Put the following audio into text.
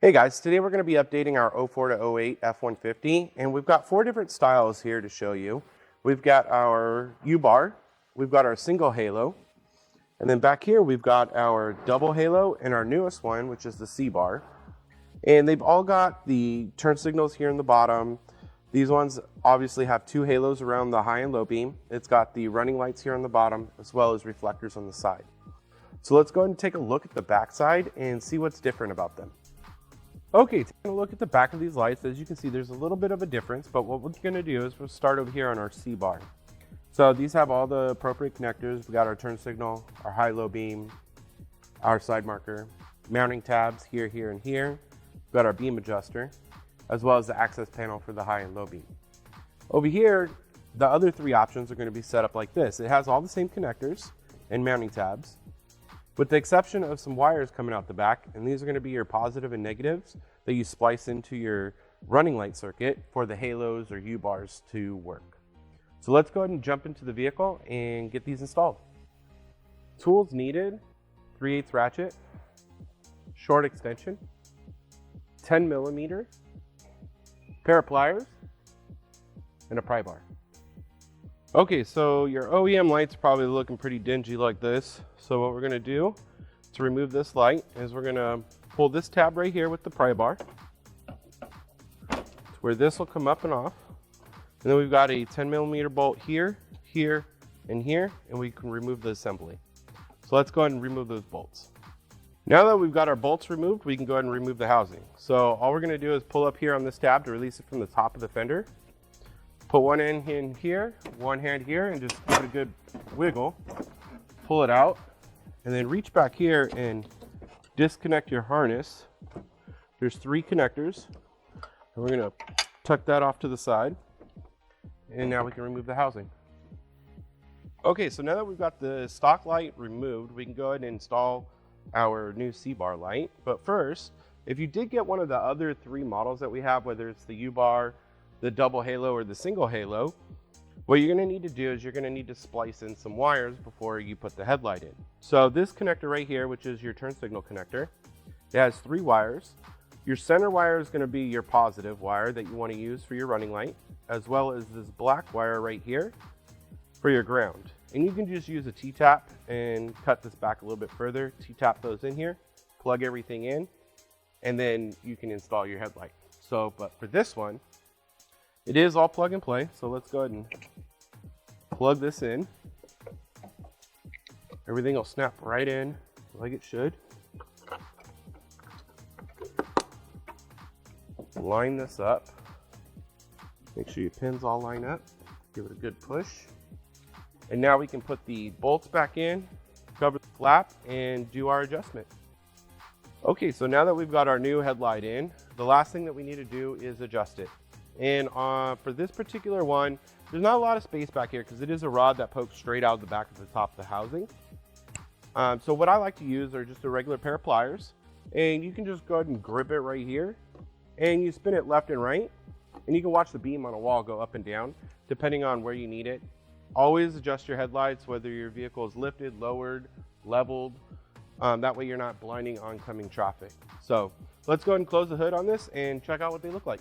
Hey guys, today we're going to be updating our 04 to 08 F150, and we've got 4 different styles here to show you. We've got our U-bar, we've got our single halo, and then back here we've got our double halo and our newest one, which is the C-bar. And they've all got the turn signals here in the bottom. These ones obviously have 2 halos around the high and low beam. It's got the running lights here on the bottom as well as reflectors on the side. So let's go ahead and take a look at the back side and see what's different about them. Okay, taking a look at the back of these lights, as you can see, there's a little bit of a difference, but what we're going to do is we'll start over here on our C-bar. So these have all the appropriate connectors. We got our turn signal, our high-low beam, our side marker, mounting tabs here, here, and here. We've got our beam adjuster, as well as the access panel for the high and low beam. Over here, the other 3 options are going to be set up like this. It has all the same connectors and mounting tabs, with the exception of some wires coming out the back, and these are going to be your positive and negatives that you splice into your running light circuit for the halos or U-bars to work. So let's go ahead and jump into the vehicle and get these installed. Tools needed: 3/8 ratchet, short extension, 10mm, pair of pliers, and a pry bar. Okay, so your OEM light's probably looking pretty dingy like this. So what we're gonna do to remove this light is we're gonna pull this tab right here with the pry bar to where this will come up and off. And then we've got a 10mm bolt here, here, and here, and we can remove the assembly. So let's go ahead and remove those bolts. Now that we've got our bolts removed, we can go ahead and remove the housing. So all we're gonna do is pull up here on this tab to release it from the top of the fender. Put one hand in here, one hand here, and just give it a good wiggle. Pull it out, and then reach back here and disconnect your harness. There's 3 connectors, and we're gonna tuck that off to the side. And now we can remove the housing. Okay, so now that we've got the stock light removed, we can go ahead and install our new C-bar light. But first, if you did get one of the other 3 models that we have, whether it's the U-bar, the double halo, or the single halo, what you're going to need to do is you're going to need to splice in some wires before you put the headlight in. So this connector right here, which is your turn signal connector, it has 3 wires. Your center wire is going to be your positive wire that you want to use for your running light, as well as this black wire right here for your ground. And you can just use a T-tap and cut this back a little bit further, T-tap those in here, plug everything in, and then you can install your headlight. So, but for this one, it is all plug and play, so let's go ahead and plug this in. Everything will snap right in like it should. Line this up. Make sure your pins all line up. Give it a good push. And now we can put the bolts back in, cover the flap, and do our adjustment. Okay, so now that we've got our new headlight in, the last thing that we need to do is adjust it. And for this particular one, there's not a lot of space back here because it is a rod that pokes straight out of the back of the top of the housing. So what I like to use are just a regular pair of pliers, and you can just go ahead and grip it right here, and you spin it left and right, and you can watch the beam on a wall go up and down depending on where you need it. Always adjust your headlights, whether your vehicle is lifted, lowered, leveled. That way you're not blinding oncoming traffic. So let's go ahead and close the hood on this and check out what they look like.